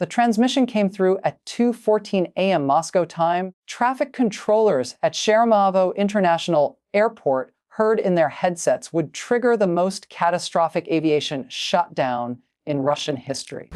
The transmission came through at 2:14 a.m. Moscow time. Traffic controllers at Sheremetyevo International Airport heard in their headsets would trigger the most catastrophic aviation shutdown in Russian history.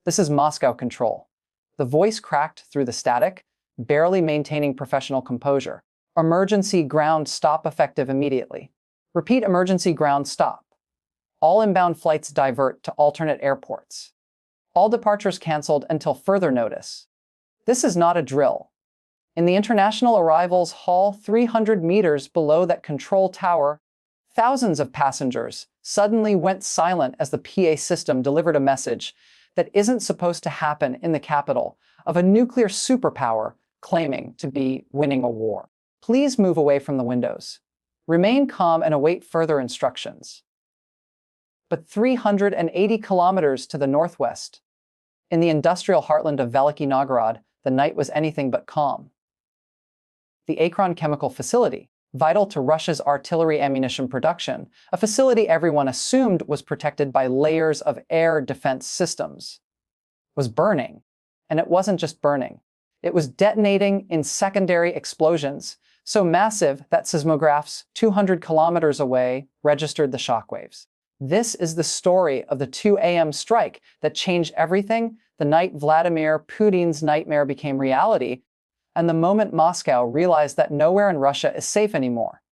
This is Moscow Control. The voice cracked through the static, barely maintaining professional composure. Emergency ground stop effective immediately. Repeat emergency ground stop. All inbound flights divert to alternate airports. All departures canceled until further notice. This is not a drill. In the international arrivals hall 300 meters below that control tower, thousands of passengers suddenly went silent as the PA system delivered a message that isn't supposed to happen in the capital of a nuclear superpower claiming to be winning a war. Please move away from the windows. Remain calm and await further instructions. But 380 kilometers to the northwest, in the industrial heartland of Veliky Novgorod, the night was anything but calm. The Akron chemical facility, vital to Russia's artillery ammunition production, a facility everyone assumed was protected by layers of air defense systems, was burning. And it wasn't just burning. It was detonating in secondary explosions, so massive that seismographs 200 kilometers away registered the shockwaves. This is the story of the 2 a.m. strike that changed everything the night Vladimir Putin's nightmare became reality, and the moment Moscow realized that nowhere in Russia is safe anymore.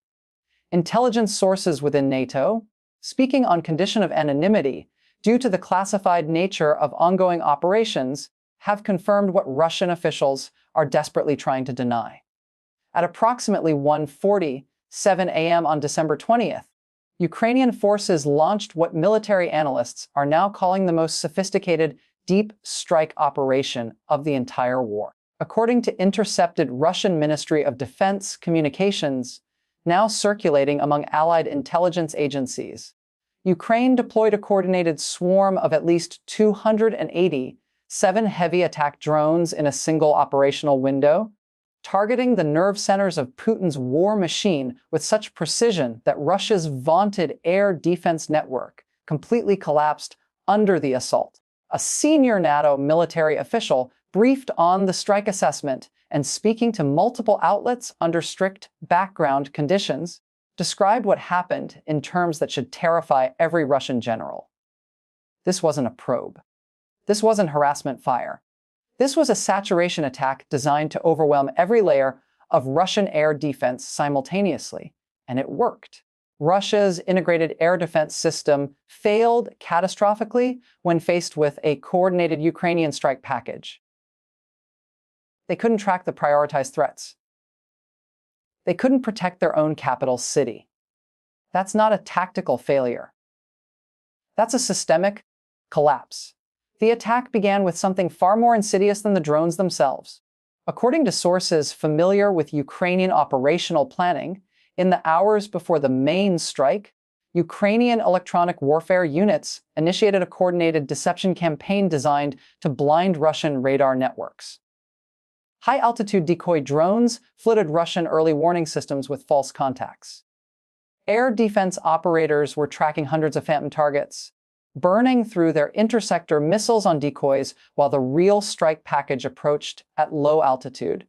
Intelligence sources within NATO, speaking on condition of anonymity due to the classified nature of ongoing operations, have confirmed what Russian officials are desperately trying to deny. At approximately 1:47 a.m. on December 20th, Ukrainian forces launched what military analysts are now calling the most sophisticated deep strike operation of the entire war. According to intercepted Russian Ministry of Defense communications, now circulating among allied intelligence agencies, Ukraine deployed a coordinated swarm of at least 287 heavy attack drones in a single operational window, targeting the nerve centers of Putin's war machine with such precision that Russia's vaunted air defense network completely collapsed under the assault. A senior NATO military official briefed on the strike assessment and, speaking to multiple outlets under strict background conditions, described what happened in terms that should terrify every Russian general. This wasn't a probe. This wasn't harassment fire. This was a saturation attack designed to overwhelm every layer of Russian air defense simultaneously, and it worked. Russia's integrated air defense system failed catastrophically when faced with a coordinated Ukrainian strike package. They couldn't track the prioritized threats. They couldn't protect their own capital city. That's not a tactical failure. That's a systemic collapse. The attack began with something far more insidious than the drones themselves. According to sources familiar with Ukrainian operational planning, in the hours before the main strike, Ukrainian electronic warfare units initiated a coordinated deception campaign designed to blind Russian radar networks. High-altitude decoy drones flooded Russian early warning systems with false contacts. Air defense operators were tracking hundreds of phantom targets, burning through their interceptor missiles on decoys while the real strike package approached at low altitude,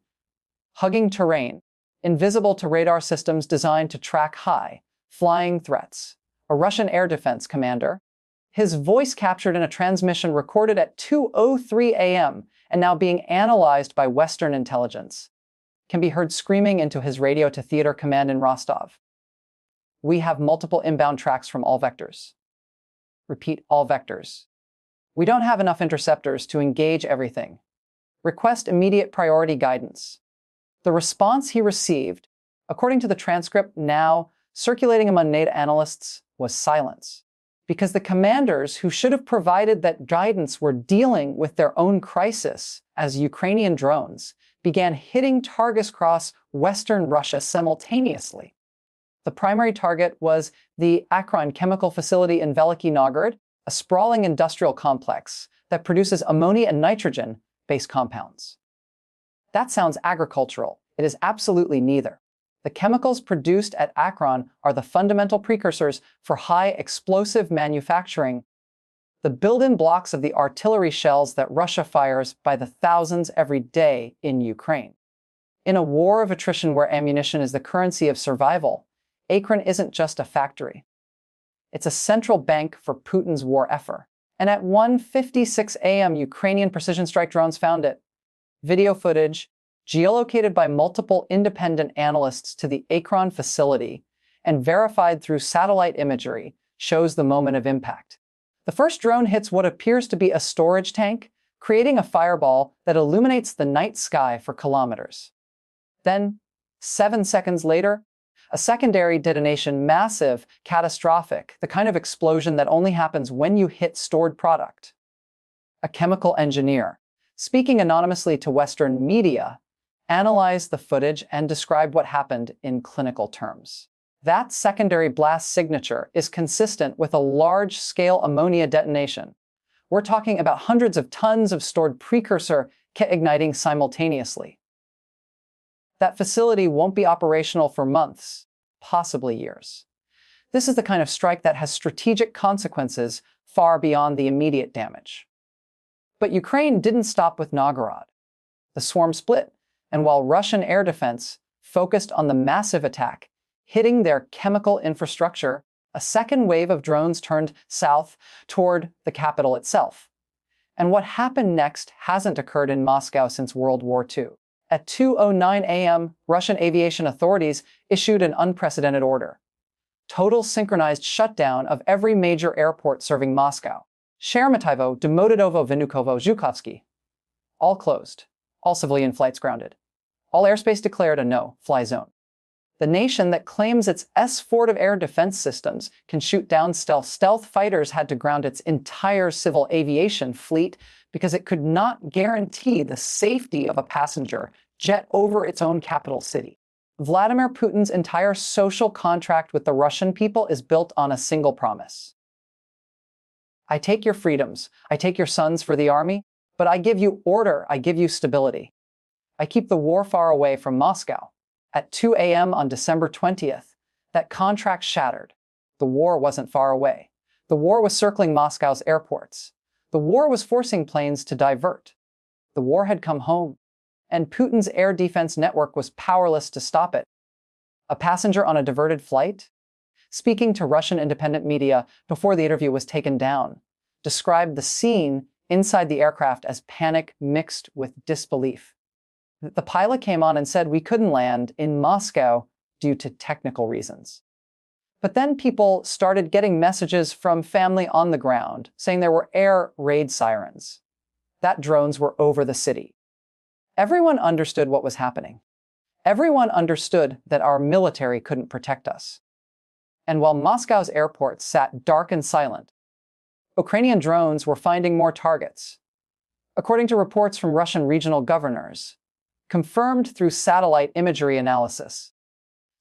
hugging terrain, invisible to radar systems designed to track high, flying threats. A Russian air defense commander, his voice captured in a transmission recorded at 2:03 a.m. and now being analyzed by Western intelligence, can be heard screaming into his radio to theater command in Rostov. We have multiple inbound tracks from all vectors. Repeat, all vectors. We don't have enough interceptors to engage everything. Request immediate priority guidance. The response he received, according to the transcript now circulating among NATO analysts, was silence. Because the commanders who should have provided that guidance were dealing with their own crisis as Ukrainian drones began hitting targets across Western Russia simultaneously. The primary target was the Akron chemical facility in Veliky Novgorod, a sprawling industrial complex that produces ammonia and nitrogen-based compounds. That sounds agricultural. It is absolutely neither. The chemicals produced at Akron are the fundamental precursors for high explosive manufacturing the built-in blocks of the artillery shells that Russia fires by the thousands every day in Ukraine. In a war of attrition where ammunition is the currency of survival, Akron isn't just a factory. It's a central bank for Putin's war effort. And at 1:56 a.m., Ukrainian precision strike drones found it. Video footage, geolocated by multiple independent analysts to the Akron facility and verified through satellite imagery, shows the moment of impact. The first drone hits what appears to be a storage tank, creating a fireball that illuminates the night sky for kilometers. Then, 7 seconds later, a secondary detonation, massive, catastrophic, the kind of explosion that only happens when you hit stored product. A chemical engineer, speaking anonymously to Western media, analyzed the footage and described what happened in clinical terms. That secondary blast signature is consistent with a large-scale ammonia detonation. We're talking about hundreds of tons of stored precursor igniting simultaneously. That facility won't be operational for months, possibly years. This is the kind of strike that has strategic consequences far beyond the immediate damage. But Ukraine didn't stop with Novgorod. The swarm split, and while Russian air defense focused on the massive attack, hitting their chemical infrastructure, a second wave of drones turned south toward the capital itself. And what happened next hasn't occurred in Moscow since World War II. At 2:09 a.m., Russian aviation authorities issued an unprecedented order. Total synchronized shutdown of every major airport serving Moscow. Sheremetyevo, Demotidovo, Vnukovo, Zhukovsky. All closed. All civilian flights grounded. All airspace declared a no-fly zone. The nation that claims its S-4 air defense systems can shoot down stealth fighters had to ground its entire civil aviation fleet because it could not guarantee the safety of a passenger jet over its own capital city. Vladimir Putin's entire social contract with the Russian people is built on a single promise. I take your freedoms, I take your sons for the army, but I give you order, I give you stability. I keep the war far away from Moscow. At 2 a.m. on December 20th, that contract shattered. The war wasn't far away. The war was circling Moscow's airports. The war was forcing planes to divert. The war had come home, and Putin's air defense network was powerless to stop it. A passenger on a diverted flight, speaking to Russian independent media before the interview was taken down, described the scene inside the aircraft as panic mixed with disbelief. The pilot came on and said we couldn't land in Moscow due to technical reasons. But then people started getting messages from family on the ground saying there were air raid sirens, that drones were over the city. Everyone understood what was happening. Everyone understood that our military couldn't protect us. And while Moscow's airports sat dark and silent, Ukrainian drones were finding more targets. According to reports from Russian regional governors, confirmed through satellite imagery analysis,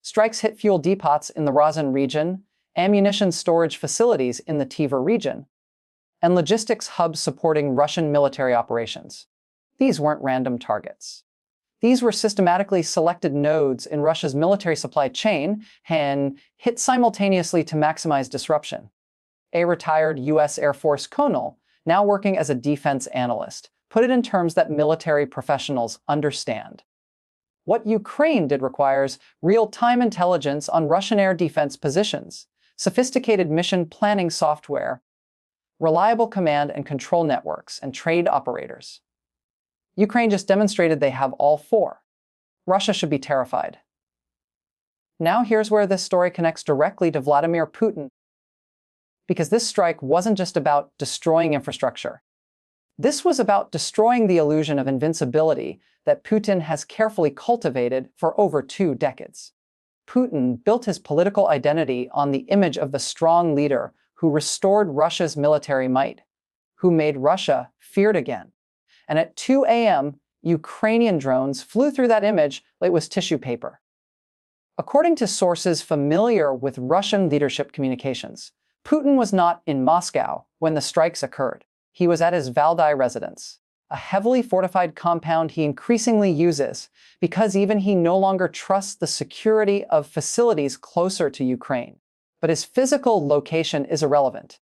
strikes hit fuel depots in the Ryazan region, ammunition storage facilities in the Tver region, and logistics hubs supporting Russian military operations. These weren't random targets. These were systematically selected nodes in Russia's military supply chain and hit simultaneously to maximize disruption. A retired U.S. Air Force colonel, now working as a defense analyst, put it in terms that military professionals understand. What Ukraine did requires real-time intelligence on Russian air defense positions, sophisticated mission planning software, reliable command and control networks, and trained operators. Ukraine just demonstrated they have all four. Russia should be terrified. Now here's where this story connects directly to Vladimir Putin, because this strike wasn't just about destroying infrastructure. This was about destroying the illusion of invincibility that Putin has carefully cultivated for over 2 decades. Putin built his political identity on the image of the strong leader who restored Russia's military might, who made Russia feared again. And at 2 a.m., Ukrainian drones flew through that image like it was tissue paper. According to sources familiar with Russian leadership communications, Putin was not in Moscow when the strikes occurred. He was at his Valdai residence, a heavily fortified compound he increasingly uses because even he no longer trusts the security of facilities closer to Ukraine. But his physical location is irrelevant.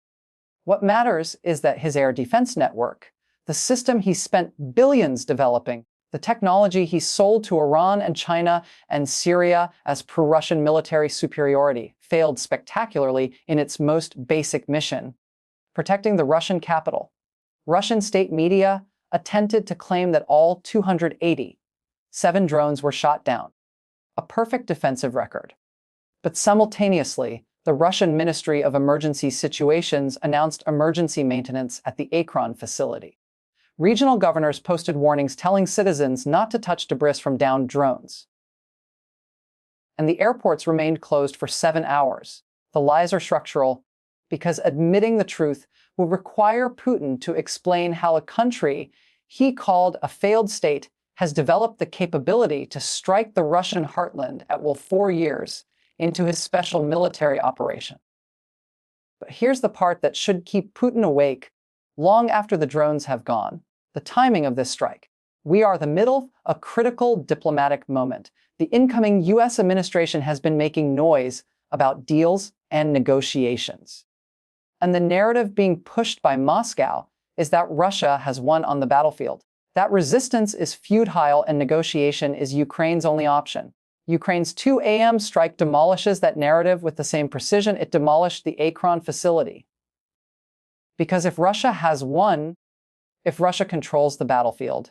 What matters is that his air defense network, the system he spent billions developing, the technology he sold to Iran and China and Syria as pro-Russian military superiority, failed spectacularly in its most basic mission, protecting the Russian capital. Russian state media attempted to claim that all 287 drones were shot down, a perfect defensive record. But simultaneously, the Russian Ministry of Emergency Situations announced emergency maintenance at the Akron facility. Regional governors posted warnings telling citizens not to touch debris from downed drones. And the airports remained closed for 7 hours. The lies are structural because admitting the truth will require Putin to explain how a country he called a failed state has developed the capability to strike the Russian heartland at will 4 years into his special military operation. But here's the part that should keep Putin awake long after the drones have gone. The timing of this strike. We are the middle of a critical diplomatic moment. The incoming US administration has been making noise about deals and negotiations. And the narrative being pushed by Moscow is that Russia has won on the battlefield. That resistance is futile and negotiation is Ukraine's only option. Ukraine's 2 a.m. strike demolishes that narrative with the same precision it demolished the Akron facility. Because if Russia has won, if Russia controls the battlefield,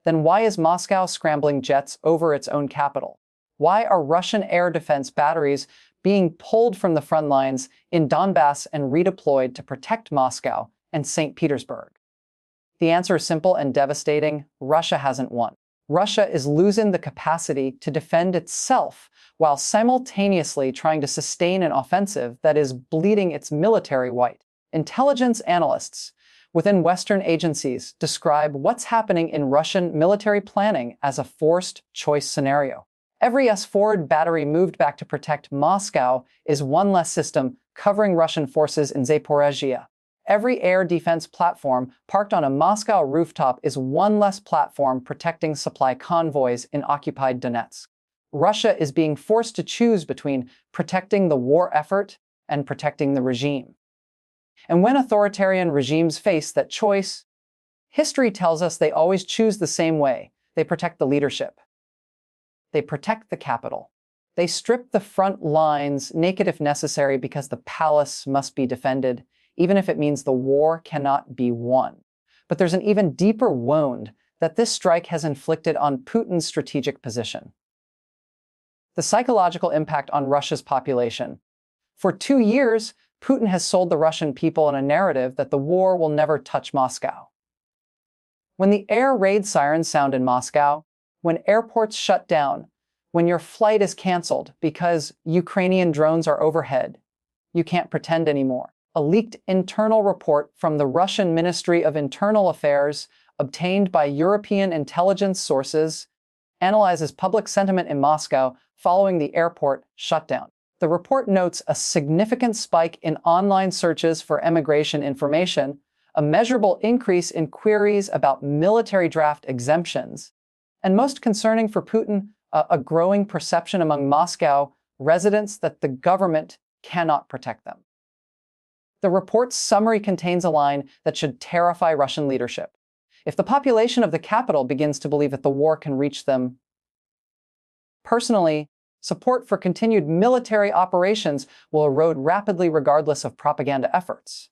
then why is Moscow scrambling jets over its own capital? Why are Russian air defense batteries being pulled from the front lines in Donbass and redeployed to protect Moscow and St. Petersburg? The answer is simple and devastating. Russia hasn't won. Russia is losing the capacity to defend itself while simultaneously trying to sustain an offensive that is bleeding its military white. Intelligence analysts within Western agencies describe what's happening in Russian military planning as a forced choice scenario. Every S-400 battery moved back to protect Moscow is one less system covering Russian forces in Zaporizhzhia. Every air defense platform parked on a Moscow rooftop is one less platform protecting supply convoys in occupied Donetsk. Russia is being forced to choose between protecting the war effort and protecting the regime. And when authoritarian regimes face that choice, history tells us they always choose the same way. They protect the leadership. They protect the capital. They strip the front lines naked if necessary because the palace must be defended, even if it means the war cannot be won. But there's an even deeper wound that this strike has inflicted on Putin's strategic position. The psychological impact on Russia's population. For 2 years, Putin has sold the Russian people in a narrative that the war will never touch Moscow. When the air raid sirens sound in Moscow, when airports shut down, when your flight is canceled because Ukrainian drones are overhead, you can't pretend anymore. A leaked internal report from the Russian Ministry of Internal Affairs, obtained by European intelligence sources, analyzes public sentiment in Moscow following the airport shutdown. The report notes a significant spike in online searches for emigration information, a measurable increase in queries about military draft exemptions, and most concerning for Putin, a growing perception among Moscow residents that the government cannot protect them. The report's summary contains a line that should terrify Russian leadership. If the population of the capital begins to believe that the war can reach them, personally, support for continued military operations will erode rapidly regardless of propaganda efforts.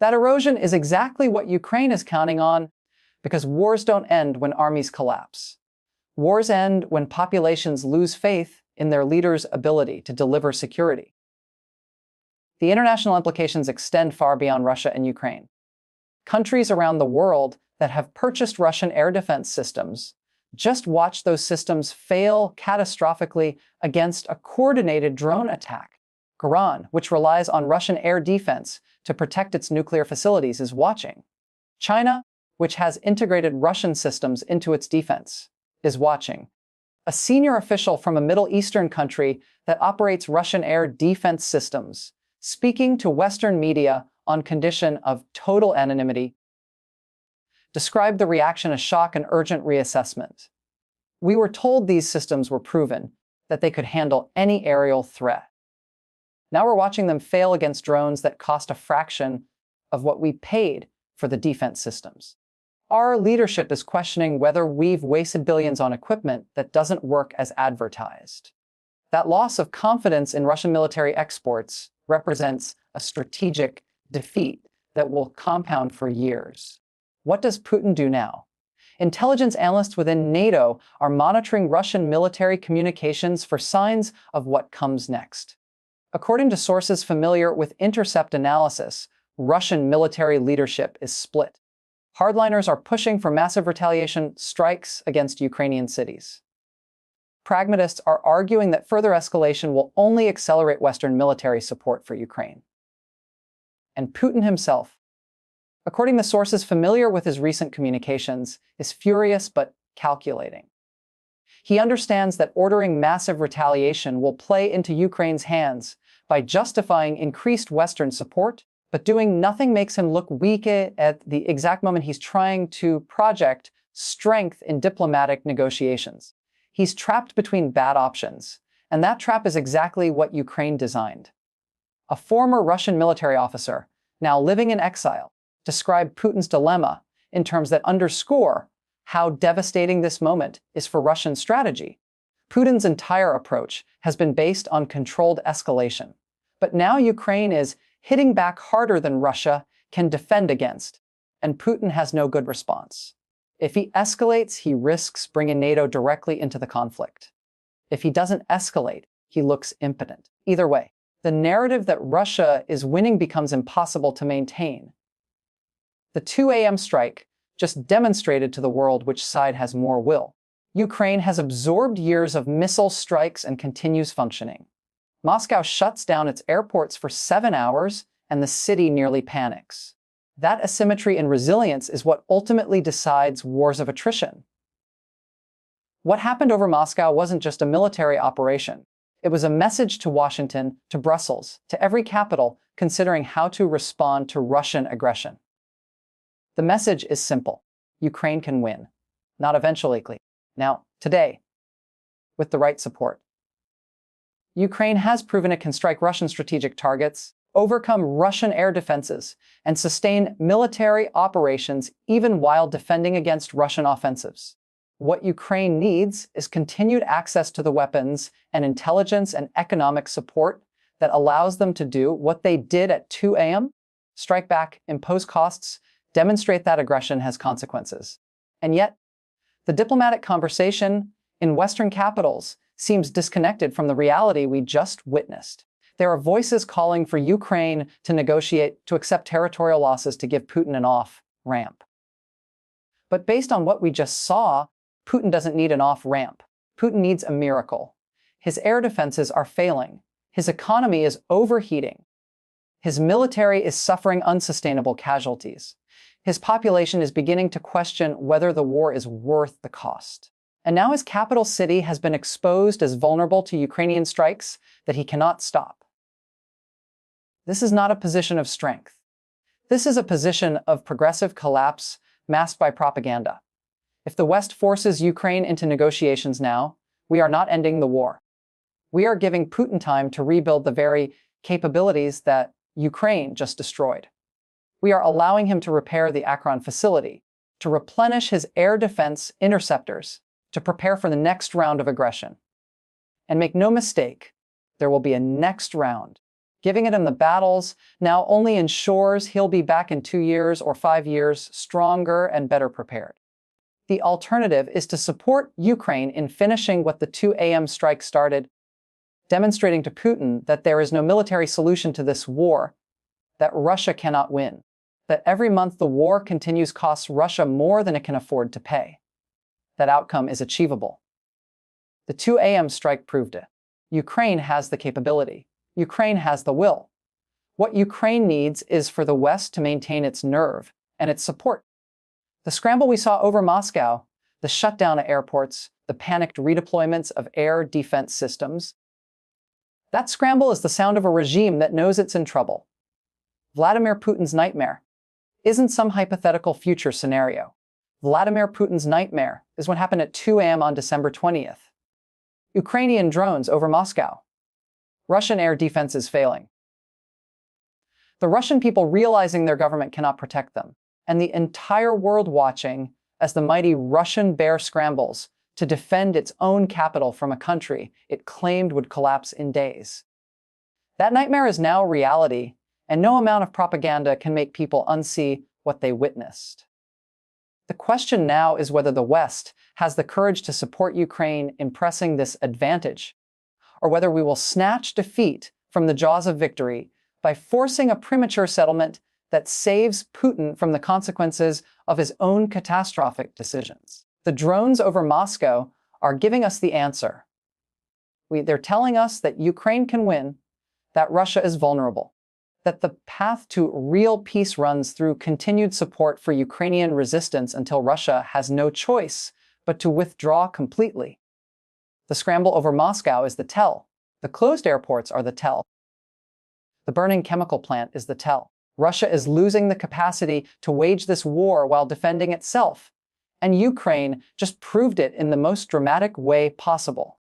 That erosion is exactly what Ukraine is counting on, because wars don't end when armies collapse. Wars end when populations lose faith in their leaders' ability to deliver security. The international implications extend far beyond Russia and Ukraine. Countries around the world that have purchased Russian air defense systems just watch those systems fail catastrophically against a coordinated drone attack. Iran, which relies on Russian air defense to protect its nuclear facilities, is watching. China, which has integrated Russian systems into its defense, is watching. A senior official from a Middle Eastern country that operates Russian air defense systems, speaking to Western media on condition of total anonymity, described the reaction as shock and urgent reassessment. We were told these systems were proven, that they could handle any aerial threat. Now we're watching them fail against drones that cost a fraction of what we paid for the defense systems. Our leadership is questioning whether we've wasted billions on equipment that doesn't work as advertised. That loss of confidence in Russian military exports represents a strategic defeat that will compound for years. What does Putin do now? Intelligence analysts within NATO are monitoring Russian military communications for signs of what comes next. According to sources familiar with intercept analysis, Russian military leadership is split. Hardliners are pushing for massive retaliation strikes against Ukrainian cities. Pragmatists are arguing that further escalation will only accelerate Western military support for Ukraine. And Putin himself, according to sources familiar with his recent communications, is furious but calculating. He understands that ordering massive retaliation will play into Ukraine's hands by justifying increased Western support, but doing nothing makes him look weak at the exact moment he's trying to project strength in diplomatic negotiations. He's trapped between bad options, and that trap is exactly what Ukraine designed. A former Russian military officer, now living in exile, described Putin's dilemma in terms that underscore how devastating this moment is for Russian strategy. Putin's entire approach has been based on controlled escalation. But now Ukraine is hitting back harder than Russia can defend against, and Putin has no good response. If he escalates, he risks bringing NATO directly into the conflict. If he doesn't escalate, he looks impotent. Either way, the narrative that Russia is winning becomes impossible to maintain. The 2 a.m. strike just demonstrated to the world which side has more will. Ukraine has absorbed years of missile strikes and continues functioning. Moscow shuts down its airports for 7 hours, and the city nearly panics. That asymmetry and resilience is what ultimately decides wars of attrition. What happened over Moscow wasn't just a military operation. It was a message to Washington, to Brussels, to every capital considering how to respond to Russian aggression. The message is simple. Ukraine can win. Not eventually. Now, today, with the right support. Ukraine has proven it can strike Russian strategic targets, overcome Russian air defenses, and sustain military operations even while defending against Russian offensives. What Ukraine needs is continued access to the weapons and intelligence and economic support that allows them to do what they did at 2 a.m., strike back, impose costs, demonstrate that aggression has consequences. And yet, the diplomatic conversation in Western capitals seems disconnected from the reality we just witnessed. There are voices calling for Ukraine to negotiate, to accept territorial losses to give Putin an off-ramp. But based on what we just saw, Putin doesn't need an off-ramp. Putin needs a miracle. His air defenses are failing. His economy is overheating. His military is suffering unsustainable casualties. His population is beginning to question whether the war is worth the cost. And now his capital city has been exposed as vulnerable to Ukrainian strikes that he cannot stop. This is not a position of strength. This is a position of progressive collapse masked by propaganda. If the West forces Ukraine into negotiations now, we are not ending the war. We are giving Putin time to rebuild the very capabilities that Ukraine just destroyed. We are allowing him to repair the Akron facility, to replenish his air defense interceptors, to prepare for the next round of aggression. And make no mistake, there will be a next round. Giving him the battles now only ensures he'll be back in 2 years or 5 years stronger and better prepared. The alternative is to support Ukraine in finishing what the 2 a.m. strike started, demonstrating to Putin that there is no military solution to this war, that Russia cannot win, that every month the war continues costs Russia more than it can afford to pay. That outcome is achievable. The 2 a.m. strike proved it. Ukraine has the capability. Ukraine has the will. What Ukraine needs is for the West to maintain its nerve and its support. The scramble we saw over Moscow, the shutdown of airports, the panicked redeployments of air defense systems, that scramble is the sound of a regime that knows it's in trouble. Vladimir Putin's nightmare isn't some hypothetical future scenario. Vladimir Putin's nightmare is what happened at 2 a.m. on December 20th. Ukrainian drones over Moscow. Russian air defense is failing. The Russian people realizing their government cannot protect them, and the entire world watching as the mighty Russian bear scrambles to defend its own capital from a country it claimed would collapse in days. That nightmare is now reality, and no amount of propaganda can make people unsee what they witnessed. The question now is whether the West has the courage to support Ukraine in pressing this advantage, or whether we will snatch defeat from the jaws of victory by forcing a premature settlement that saves Putin from the consequences of his own catastrophic decisions. The drones over Moscow are giving us the answer. They're telling us that Ukraine can win, that Russia is vulnerable, that the path to real peace runs through continued support for Ukrainian resistance until Russia has no choice but to withdraw completely. The scramble over Moscow is the tell. The closed airports are the tell. The burning chemical plant is the tell. Russia is losing the capacity to wage this war while defending itself, and Ukraine just proved it in the most dramatic way possible.